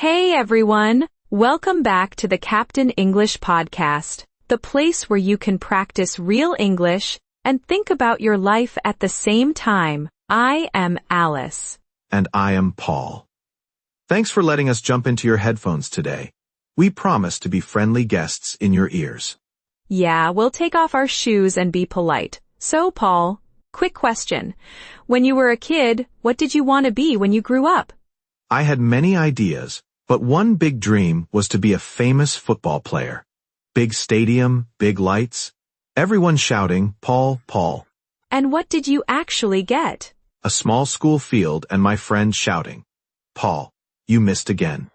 Hey everyone! Welcome back to the Captain English podcast, the place where you can practice real English and think about your life at the same time. I am Alice. And I am Paul. Thanks for letting us jump into your headphones today. We promise to be friendly guests in your ears. Yeah, we'll take off our shoes and be polite. So, Paul, quick question. When you were a kid, what did you want to be when you grew up? I had many ideas, but one big dream was to be a famous football player. Big stadium, big lights, everyone shouting, Paul, Paul. And what did you actually get? A small school field and my friends shouting, Paul, you missed again.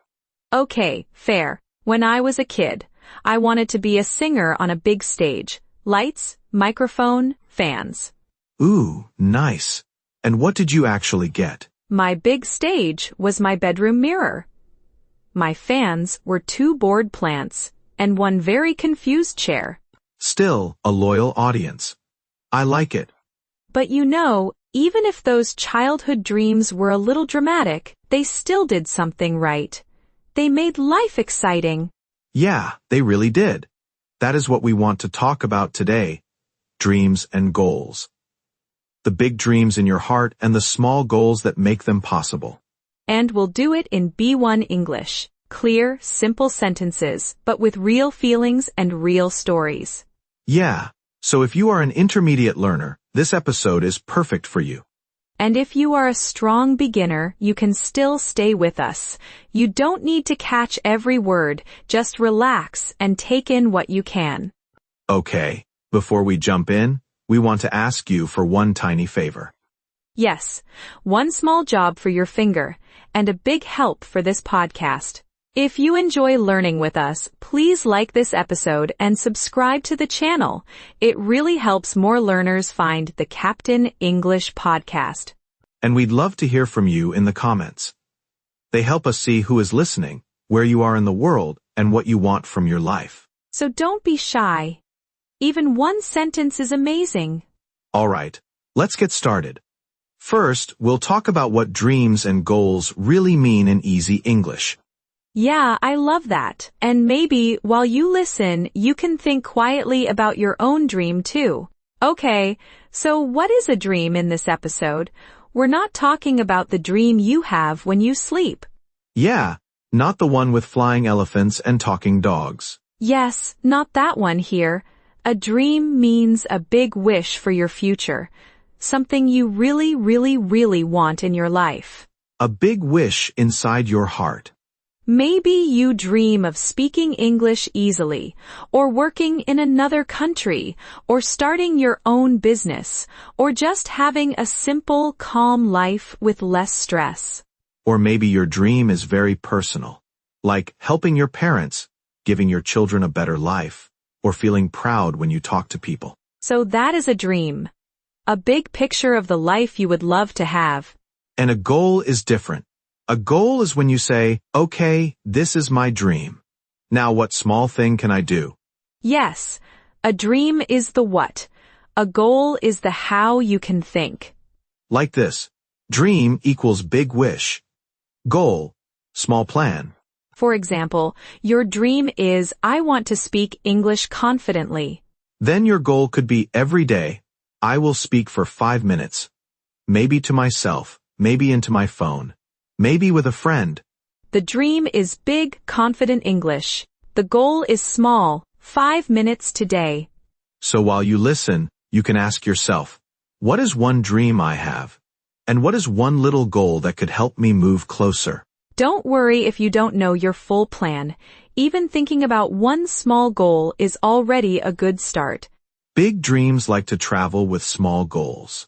Okay, fair. When I was a kid, I wanted to be a singer on a big stage. Lights, microphone, fans. Ooh, nice. And what did you actually get? My big stage was my bedroom mirror. My fans were 2 bored plants and one very confused chair. Still, a loyal audience. I like it. But you know, even if those childhood dreams were a little dramatic, they still did something right. They made life exciting. Yeah, they really did. That is what we want to talk about today. Dreams and goals. The big dreams in your heart and the small goals that make them possible. And we'll do it in B1 English. Clear, simple sentences, but with real feelings and real stories. Yeah, so if you are an intermediate learner, this episode is perfect for you. And if you are a strong beginner, you can still stay with us. You don't need to catch every word, just relax and take in what you can. Okay, before we jump in, we want to ask you for one tiny favor. Yes, one small job for your finger, and a big help for this podcast. If you enjoy learning with us, please like this episode and subscribe to the channel. It really helps more learners find the Captain English podcast. And we'd love to hear from you in the comments. They help us see who is listening, where you are in the world, and what you want from your life. So don't be shy. Even one sentence is amazing. All right, let's get started. First, we'll talk about what dreams and goals really mean in easy English. Yeah, I love that. And maybe, while you listen, you can think quietly about your own dream too. Okay, so what is a dream in this episode? We're not talking about the dream you have when you sleep. Yeah, not the one with flying elephants and talking dogs. Yes, not that one here. A dream means a big wish for your future. Something you really, really, really want in your life. A big wish inside your heart. Maybe you dream of speaking English easily, or working in another country, or starting your own business, or just having a simple, calm life with less stress. Or maybe your dream is very personal, like helping your parents, giving your children a better life, or feeling proud when you talk to people. So that is a dream. A big picture of the life you would love to have. And a goal is different. A goal is when you say, okay, this is my dream. Now what small thing can I do? Yes, a dream is the what. A goal is the how you can think. Like this. Dream equals big wish. Goal, small plan. For example, your dream is, I want to speak English confidently. Then your goal could be every day, I will speak for 5 minutes. Maybe to myself, maybe into my phone. Maybe with a friend. The dream is big, confident English. The goal is small, 5 minutes today. So while you listen, you can ask yourself, what is one dream I have? And what is one little goal that could help me move closer? Don't worry if you don't know your full plan. Even thinking about one small goal is already a good start. Big dreams like to travel with small goals.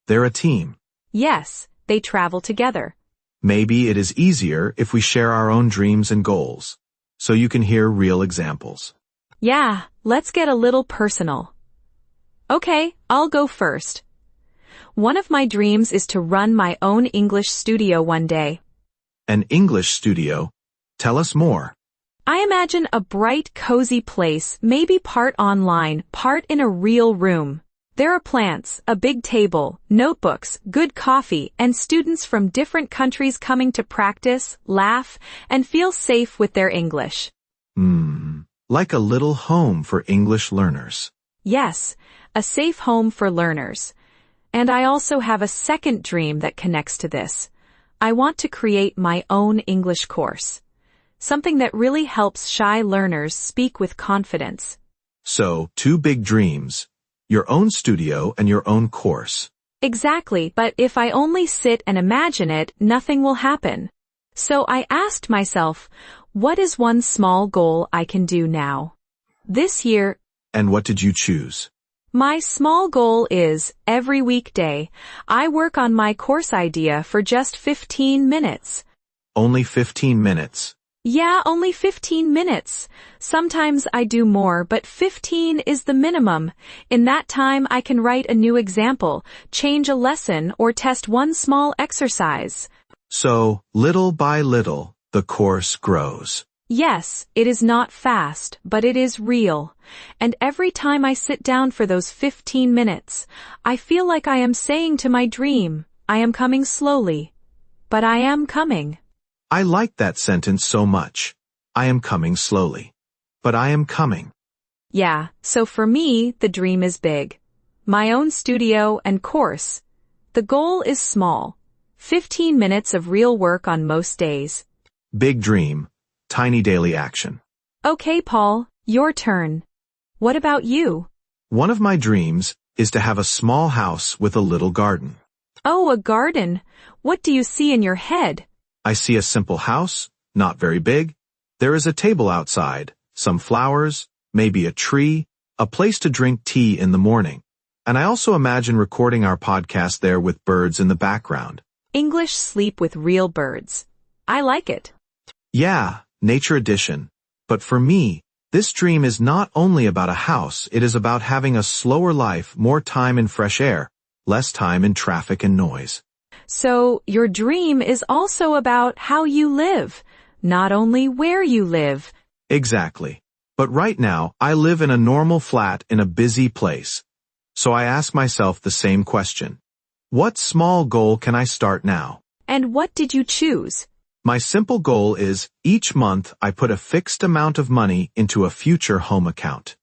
They're a team. Yes, they travel together. Maybe it is easier if we share our own dreams and goals, so you can hear real examples. Yeah, let's get a little personal. Okay, I'll go first. One of my dreams is to run my own English studio one day. An English studio? Tell us more. I imagine a bright, cozy place, maybe part online, part in a real room. There are plants, a big table, notebooks, good coffee, and students from different countries coming to practice, laugh, and feel safe with their English. Like a little home for English learners. Yes, a safe home for learners. And I also have a second dream that connects to this. I want to create my own English course. Something that really helps shy learners speak with confidence. So, two big dreams. Your own studio and your own course. Exactly, but if I only sit and imagine it, nothing will happen. So I asked myself, what is one small goal I can do now? This year. And what did you choose? My small goal is, every weekday, I work on my course idea for just 15 minutes. Only 15 minutes. Yeah, only 15 minutes. Sometimes I do more, but 15 is the minimum. In that time I can write a new example, change a lesson, or test one small exercise. So, little by little, the course grows. Yes, it is not fast, but it is real. And every time I sit down for those 15 minutes, I feel like I am saying to my dream, I am coming slowly. But I am coming. I like that sentence so much. I am coming slowly. But I am coming. Yeah, so for me, the dream is big. My own studio and course. The goal is small. 15 minutes of real work on most days. Big dream, tiny daily action. Okay, Paul, your turn. What about you? One of my dreams is to have a small house with a little garden. Oh, a garden. What do you see in your head? I see a simple house, not very big. There is a table outside, some flowers, maybe a tree, a place to drink tea in the morning. And I also imagine recording our podcast there with birds in the background. English sleep with real birds. I like it. Yeah, nature edition. But for me, this dream is not only about a house, it is about having a slower life, more time in fresh air, less time in traffic and noise. So, your dream is also about how you live, not only where you live. Exactly. But right now, I live in a normal flat in a busy place. So I ask myself the same question. What small goal can I start now? And what did you choose? My simple goal is, each month I put a fixed amount of money into a future home account.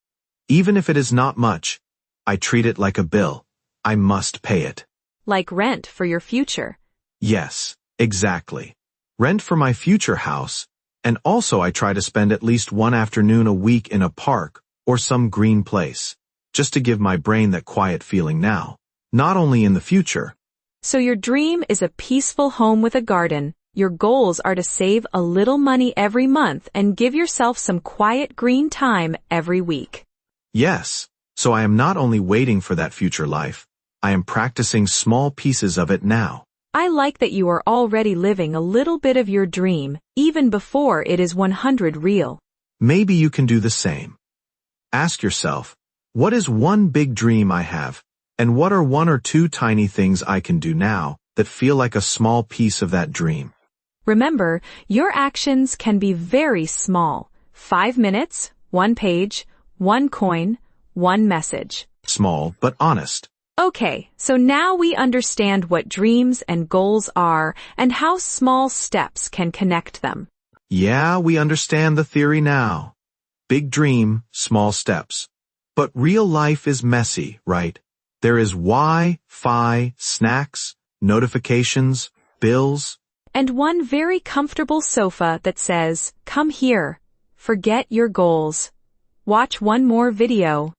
Even if it is not much, I treat it like a bill. I must pay it. Like rent for your future. Yes, exactly. Rent for my future house, and also I try to spend at least one afternoon a week in a park or some green place, just to give my brain that quiet feeling now, not only in the future. So your dream is a peaceful home with a garden. Your goals are to save a little money every month and give yourself some quiet green time every week. Yes, so I am not only waiting for that future life, I am practicing small pieces of it now. I like that you are already living a little bit of your dream, even before it is 100 real. Maybe you can do the same. Ask yourself, what is one big dream I have, and what are one or two tiny things I can do now that feel like a small piece of that dream? Remember, your actions can be very small. 5 minutes, 1 page, 1 coin, 1 message. Small but honest. Okay, so now we understand what dreams and goals are and how small steps can connect them. Yeah, we understand the theory now. Big dream, small steps. But real life is messy, right? There is Wi-Fi, snacks, notifications, bills. And one very comfortable sofa that says, "Come here. Forget your goals. Watch one more video."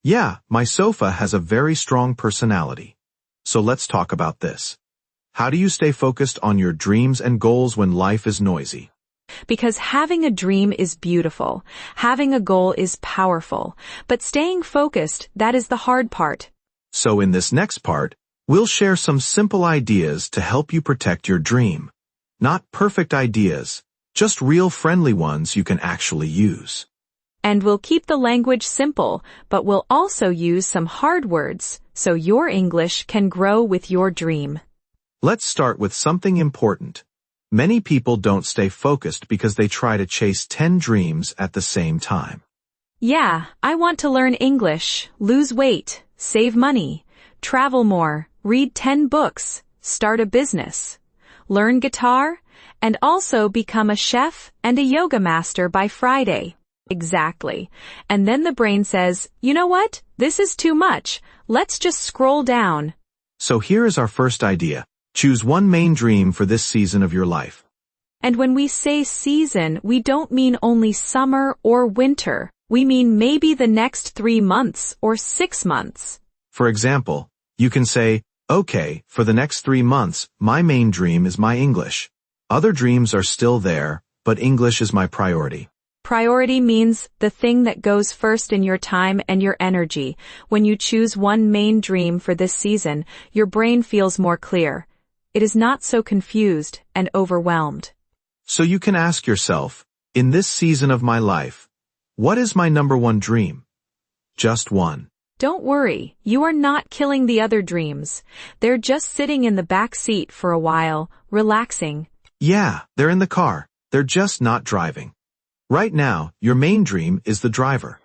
Yeah, my sofa has a very strong personality. So let's talk about this. How do you stay focused on your dreams and goals when life is noisy? Because having a dream is beautiful, having a goal is powerful, but staying focused, that is the hard part. So in this next part, we'll share some simple ideas to help you protect your dream. Not perfect ideas, just real friendly ones you can actually use. And we'll keep the language simple, but we'll also use some hard words, so your English can grow with your dream. Let's start with something important. Many people don't stay focused because they try to chase 10 dreams at the same time. Yeah, I want to learn English, lose weight, save money, travel more, read 10 books, start a business, learn guitar, and also become a chef and a yoga master by Friday. Exactly. And then the brain says, you know what? This is too much. Let's just scroll down. So here is our first idea. Choose one main dream for this season of your life. And when we say season, we don't mean only summer or winter. We mean maybe the next 3 months or 6 months. For example, you can say, okay, for the next 3 months, my main dream is my English. Other dreams are still there, but English is my priority. Priority means the thing that goes first in your time and your energy. When you choose one main dream for this season, your brain feels more clear. It is not so confused and overwhelmed. So you can ask yourself, in this season of my life, what is my number one dream? Just one. Don't worry, you are not killing the other dreams. They're just sitting in the back seat for a while, relaxing. Yeah, they're in the car. They're just not driving. Right now, your main dream is the driver.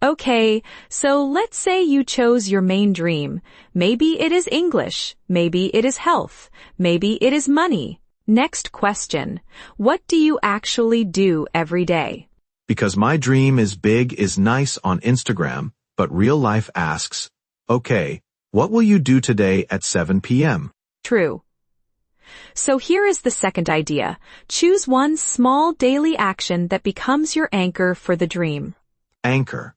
Okay, so let's say you chose your main dream. Maybe it is English. Maybe it is health. Maybe it is money. Next question. What do you actually do every day? Because my dream is big is nice on Instagram, but real life asks, okay, what will you do today at 7 p.m.? True. So here is the second idea. Choose one small daily action that becomes your anchor for the dream. Anchor.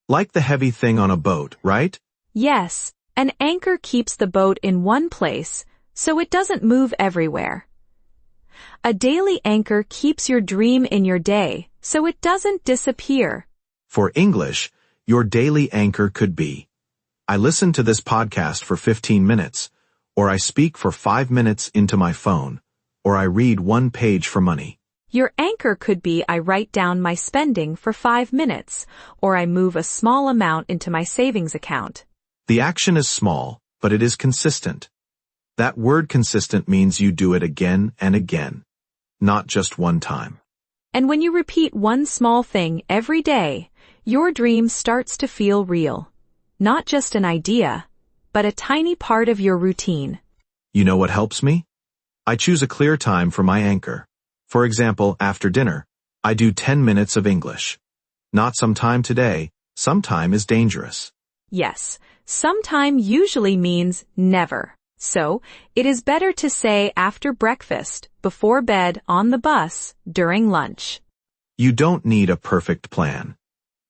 Like the heavy thing on a boat, right? Yes, an anchor keeps the boat in one place, so it doesn't move everywhere. A daily anchor keeps your dream in your day, so it doesn't disappear. For English, your daily anchor could be, I listen to this podcast for 15 minutes, or I speak for 5 minutes into my phone, or I read 1 page for money. Your anchor could be I write down my spending for 5 minutes, or I move a small amount into my savings account. The action is small, but it is consistent. That word consistent means you do it again and again, not just one time. And when you repeat one small thing every day, your dream starts to feel real. Not just an idea, but a tiny part of your routine. You know what helps me? I choose a clear time for my anchor. For example, after dinner, I do 10 minutes of English. Not sometime today, sometime is dangerous. Yes, sometime usually means never. So, it is better to say after breakfast, before bed, on the bus, during lunch. You don't need a perfect plan.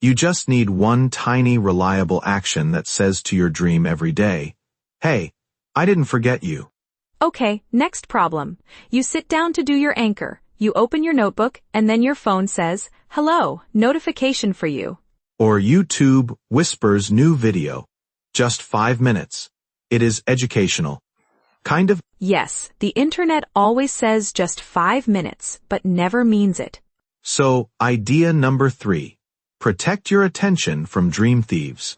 You just need one tiny reliable action that says to your dream every day, hey, I didn't forget you. Okay, next problem. You sit down to do your anchor. You open your notebook, and then your phone says, hello, notification for you. Or YouTube whispers new video. Just 5 minutes. It is educational. Kind of. Yes, the internet always says just 5 minutes, but never means it. So, idea number 3. Protect your attention from dream thieves.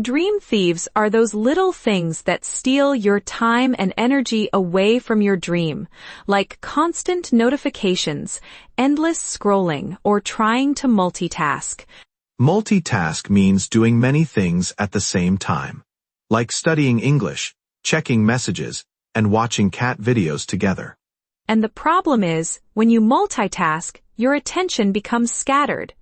Dream thieves are those little things that steal your time and energy away from your dream, like constant notifications, endless scrolling, or trying to multitask. Multitask means doing many things at the same time, like studying English, checking messages, and watching cat videos together. And the problem is, when you multitask, your attention becomes scattered.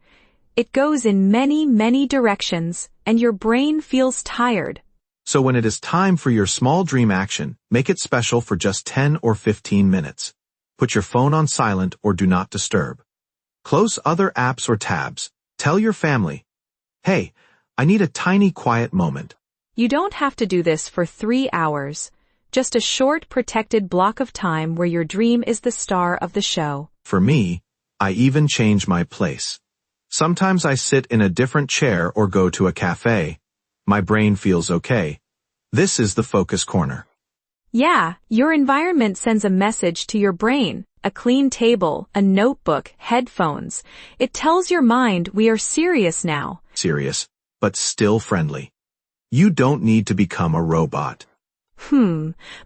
It goes in many, many directions, and your brain feels tired. So when it is time for your small dream action, make it special for just 10 or 15 minutes. Put your phone on silent or do not disturb. Close other apps or tabs. Tell your family, hey, I need a tiny quiet moment. You don't have to do this for 3 hours. Just a short protected block of time where your dream is the star of the show. For me, I even change my place. Sometimes I sit in a different chair or go to a cafe. My brain feels okay. This is the focus corner. Yeah, your environment sends a message to your brain. A clean table, a notebook, headphones. It tells your mind we are serious now. Serious, but still friendly. You don't need to become a robot.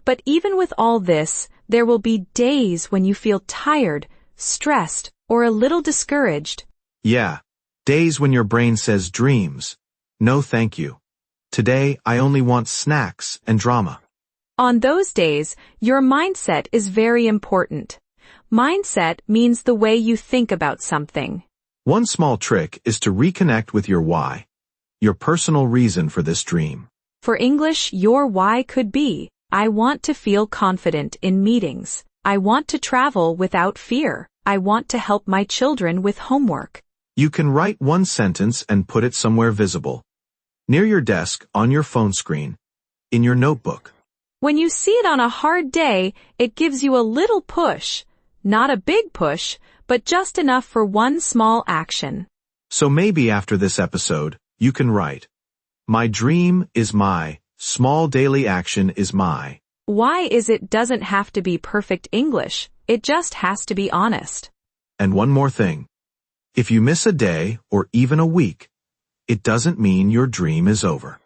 But even with all this, there will be days when you feel tired, stressed, or a little discouraged. Yeah, Days when your brain says dreams. No thank you. Today, I only want snacks and drama. On those days, your mindset is very important. Mindset means the way you think about something. One small trick is to reconnect with your why, your personal reason for this dream. For English, your why could be, I want to feel confident in meetings. I want to travel without fear. I want to help my children with homework. You can write one sentence and put it somewhere visible. Near your desk, on your phone screen, in your notebook. When you see it on a hard day, it gives you a little push. Not a big push, but just enough for one small action. So maybe after this episode, you can write, my dream is my, small daily action is my. Why is it doesn't have to be perfect English, it just has to be honest. And one more thing. If you miss a day or even a week, it doesn't mean your dream is over.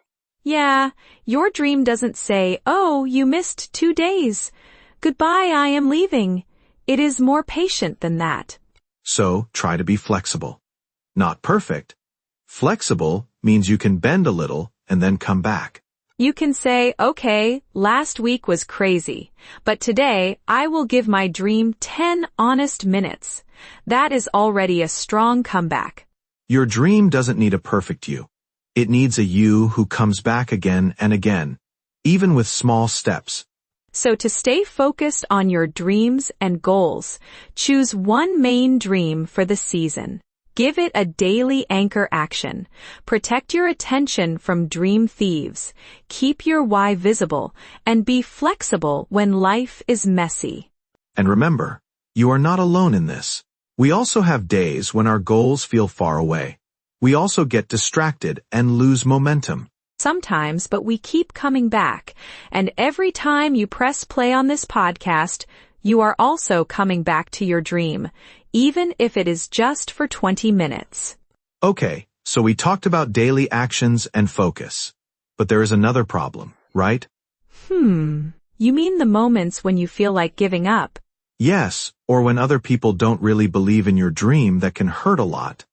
Yeah, your dream doesn't say, oh, you missed 2 days. Goodbye, I am leaving. It is more patient than that. So, try to be flexible. Not perfect. Flexible means you can bend a little and then come back. You can say, okay, last week was crazy, but today I will give my dream 10 honest minutes. That is already a strong comeback. Your dream doesn't need a perfect you. It needs a you who comes back again and again, even with small steps. So to stay focused on your dreams and goals, choose one main dream for the season. Give it a daily anchor action. Protect your attention from dream thieves. Keep your why visible, and be flexible when life is messy. And remember, you are not alone in this. We also have days when our goals feel far away. We also get distracted and lose momentum. Sometimes, but we keep coming back. And every time you press play on this podcast, you are also coming back to your dream, even if it is just for 20 minutes. Okay, so we talked about daily actions and focus. But there is another problem, right? You mean the moments when you feel like giving up? Yes, or when other people don't really believe in your dream that can hurt a lot.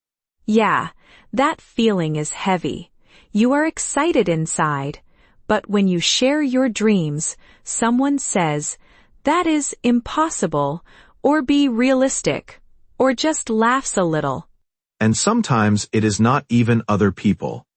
Yeah, that feeling is heavy. You are excited inside, but when you share your dreams, someone says, that is impossible, or be realistic, or just laughs a little. And sometimes it is not even other people.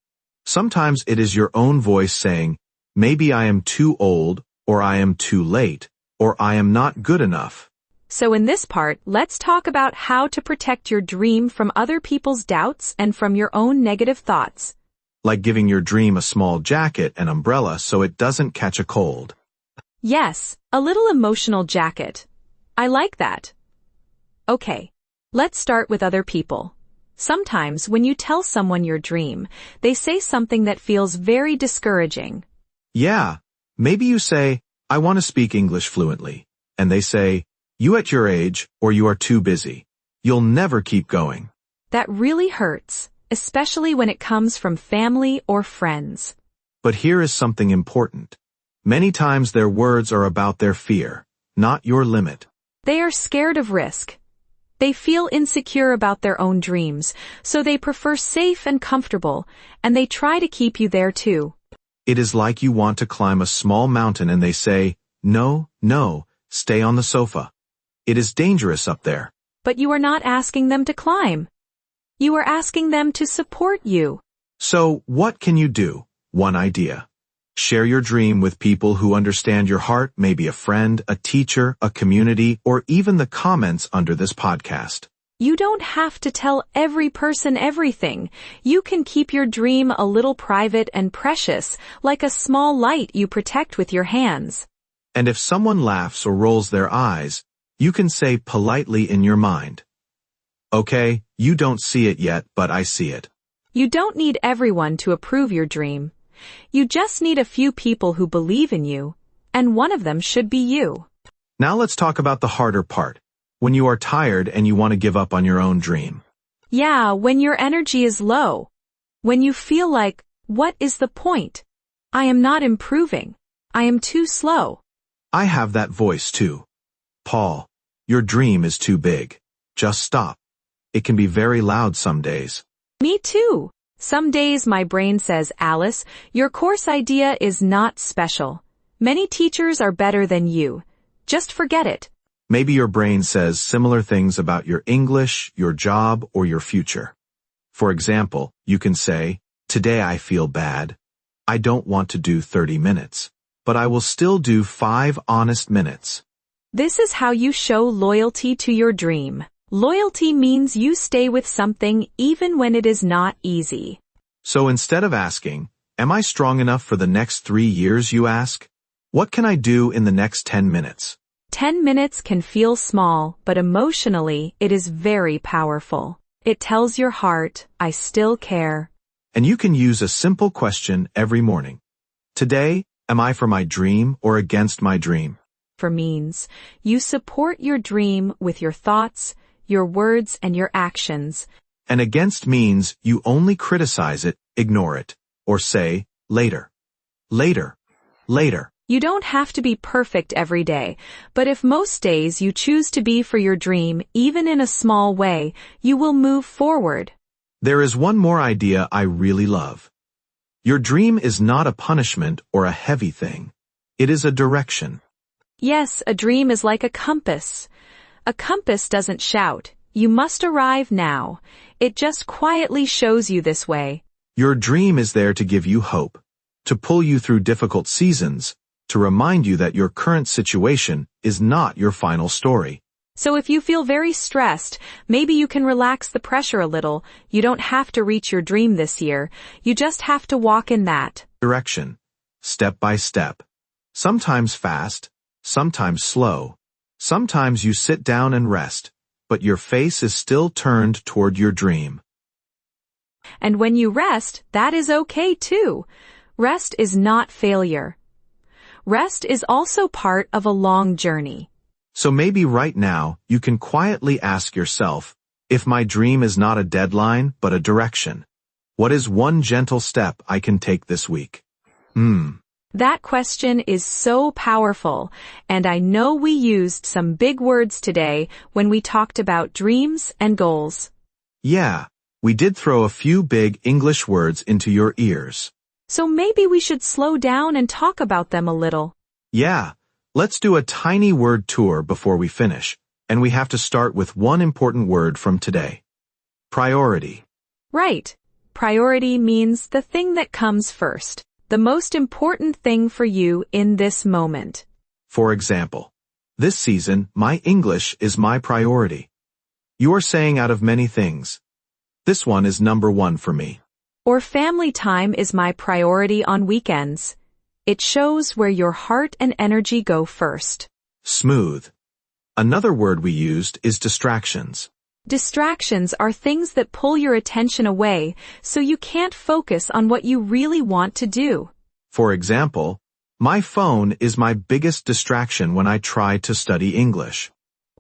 Sometimes it is your own voice saying, maybe I am too old, or I am too late, or I am not good enough. So in this part, let's talk about how to protect your dream from other people's doubts and from your own negative thoughts. Like giving your dream a small jacket and umbrella so it doesn't catch a cold. Yes, a little emotional jacket. I like that. Okay, let's start with other people. Sometimes when you tell someone your dream, they say something that feels very discouraging. Yeah, maybe you say, I want to speak English fluently. And they say, you at your age, or you are too busy. You'll never keep going. That really hurts, especially when it comes from family or friends. But here is something important. Many times their words are about their fear, not your limit. They are scared of risk. They feel insecure about their own dreams, so they prefer safe and comfortable, and they try to keep you there too. It is like you want to climb a small mountain and they say, no, stay on the sofa. It is dangerous up there. But you are not asking them to climb. You are asking them to support you. So, what can you do? One idea. Share your dream with people who understand your heart, maybe a friend, a teacher, a community, or even the comments under this podcast. You don't have to tell every person everything. You can keep your dream a little private and precious, like a small light you protect with your hands. And if someone laughs or rolls their eyes, you can say politely in your mind, okay, you don't see it yet, but I see it. You don't need everyone to approve your dream. You just need a few people who believe in you, and one of them should be you. Now let's talk about the harder part, when you are tired and you want to give up on your own dream. Yeah, when your energy is low. When you feel like, what is the point? I am not improving. I am too slow. I have that voice too. Paul, your dream is too big. Just stop. It can be very loud some days. Me too. Some days my brain says, Alice, your course idea is not special. Many teachers are better than you. Just forget it. Maybe your brain says similar things about your English, your job, or your future. For example, you can say, today I feel bad. I don't want to do 30 minutes. But I will still do 5 honest minutes. This is how you show loyalty to your dream. Loyalty means you stay with something even when it is not easy. So instead of asking, am I strong enough for the next 3 years, you ask, what can I do in the next 10 minutes? 10 minutes can feel small, but emotionally, it is very powerful. It tells your heart, I still care. And you can use a simple question every morning. Today, am I for my dream or against my dream? For means, you support your dream with your thoughts, your words, and your actions. And against means you only criticize it, ignore it, or say, later. Later. Later. You don't have to be perfect every day, but if most days you choose to be for your dream, even in a small way, you will move forward. There is one more idea I really love. Your dream is not a punishment or a heavy thing. It is a direction. Yes, a dream is like a compass. A compass doesn't shout, you must arrive now. It just quietly shows you this way. Your dream is there to give you hope, to pull you through difficult seasons, to remind you that your current situation is not your final story. So if you feel very stressed, maybe you can relax the pressure a little. You don't have to reach your dream this year. You just have to walk in that direction, step by step. Sometimes fast, sometimes slow. Sometimes you sit down and rest, but your face is still turned toward your dream. And when you rest, that is okay too. Rest is not failure. Rest is also part of a long journey. So maybe right now, you can quietly ask yourself, if my dream is not a deadline, but a direction, what is one gentle step I can take this week? That question is so powerful, and I know we used some big words today when we talked about dreams and goals. Yeah, we did throw a few big English words into your ears. So maybe we should slow down and talk about them a little. Yeah. Let's do a tiny word tour before we finish, and we have to start with one important word from today. Priority. Right. Priority means the thing that comes first, the most important thing for you in this moment. For example, this season, my English is my priority. You are saying out of many things, this one is number 1 for me. Or family time is my priority on weekends. It shows where your heart and energy go first. Smooth. Another word we used is distractions. Distractions are things that pull your attention away, so you can't focus on what you really want to do. For example, my phone is my biggest distraction when I try to study English.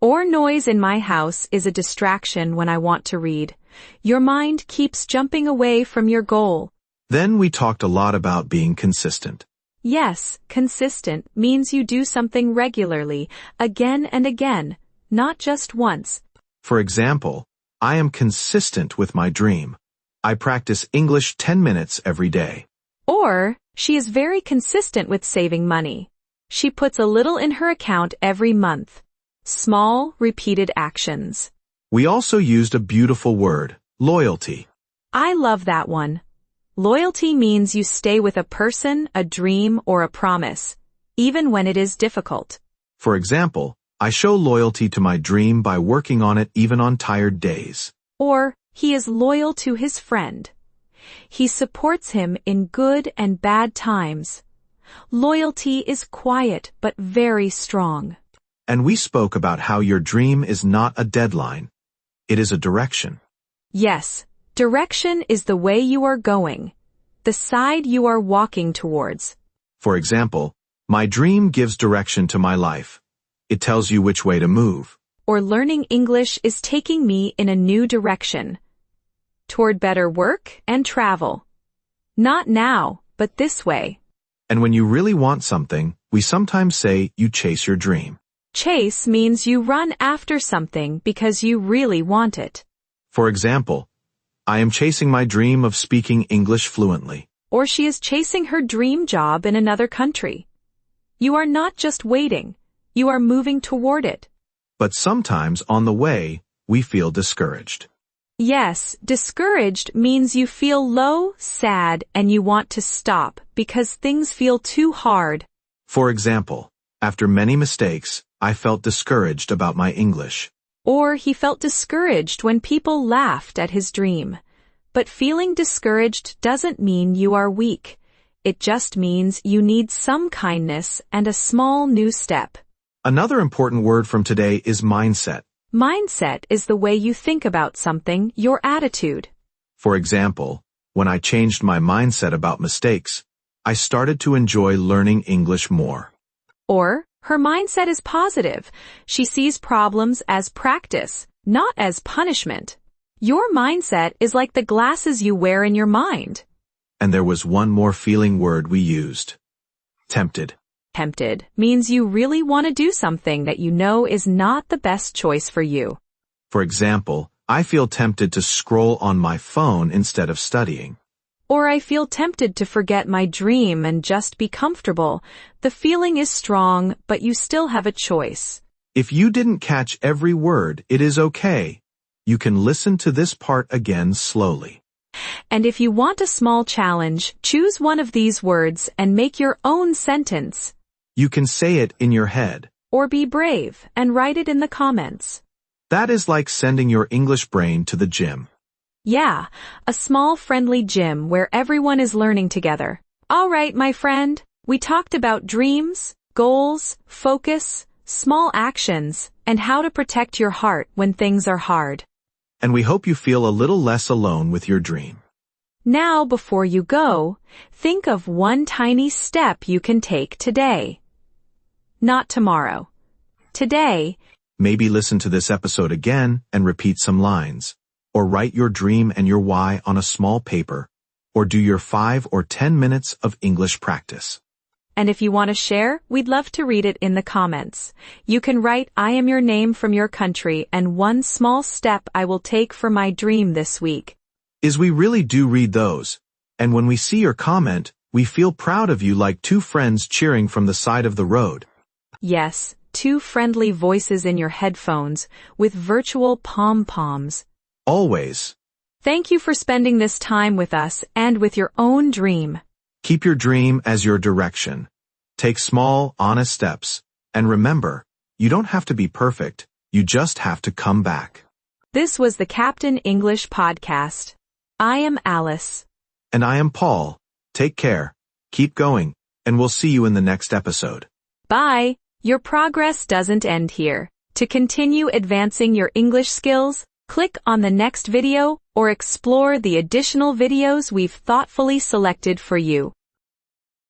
Or noise in my house is a distraction when I want to read. Your mind keeps jumping away from your goal. Then we talked a lot about being consistent. Yes, consistent means you do something regularly, again and again, not just once. For example, I am consistent with my dream. I practice English 10 minutes every day. Or, she is very consistent with saving money. She puts a little in her account every month. Small, repeated actions. We also used a beautiful word, loyalty. I love that one. Loyalty means you stay with a person, a dream, or a promise, even when it is difficult. For example, I show loyalty to my dream by working on it even on tired days. Or, he is loyal to his friend. He supports him in good and bad times. Loyalty is quiet but very strong. And we spoke about how your dream is not a deadline. It is a direction. Yes. Direction is the way you are going, the side you are walking towards. For example, my dream gives direction to my life. It tells you which way to move. Or learning English is taking me in a new direction, toward better work and travel. Not now, but this way. And when you really want something, we sometimes say you chase your dream. Chase means you run after something because you really want it. For example, I am chasing my dream of speaking English fluently. Or she is chasing her dream job in another country. You are not just waiting, you are moving toward it. But sometimes on the way, we feel discouraged. Yes, discouraged means you feel low, sad, and you want to stop because things feel too hard. For example, after many mistakes, I felt discouraged about my English. Or he felt discouraged when people laughed at his dream. But feeling discouraged doesn't mean you are weak. It just means you need some kindness and a small new step. Another important word from today is mindset. Mindset is the way you think about something, your attitude. For example, when I changed my mindset about mistakes, I started to enjoy learning English more. Or, her mindset is positive. She sees problems as practice, not as punishment. Your mindset is like the glasses you wear in your mind. And there was one more feeling word we used. Tempted. Tempted means you really want to do something that you know is not the best choice for you. For example, I feel tempted to scroll on my phone instead of studying. Or I feel tempted to forget my dream and just be comfortable. The feeling is strong, but you still have a choice. If you didn't catch every word, it is okay. You can listen to this part again slowly. And if you want a small challenge, choose one of these words and make your own sentence. You can say it in your head. Or be brave and write it in the comments. That is like sending your English brain to the gym. Yeah, a small friendly gym where everyone is learning together. All right, my friend, we talked about dreams, goals, focus, small actions, and how to protect your heart when things are hard. And we hope you feel a little less alone with your dream. Now, before you go, think of one tiny step you can take today. Not tomorrow. Today. Maybe listen to this episode again and repeat some lines. Or write your dream and your why on a small paper. Or do your 5 or 10 minutes of English practice. And if you want to share, we'd love to read it in the comments. You can write, I am your name from your country and one small step I will take for my dream this week. We really do read those. And when we see your comment, we feel proud of you like two friends cheering from the side of the road. Yes, two friendly voices in your headphones with virtual pom-poms. Always. Thank you for spending this time with us and with your own dream. Keep your dream as your direction. Take small, honest steps. And remember, you don't have to be perfect. You just have to come back. This was the Captain English Podcast. I am Alice. And I am Paul. Take care. Keep going. And we'll see you in the next episode. Bye. Your progress doesn't end here. To continue advancing your English skills, click on the next video or explore the additional videos we've thoughtfully selected for you.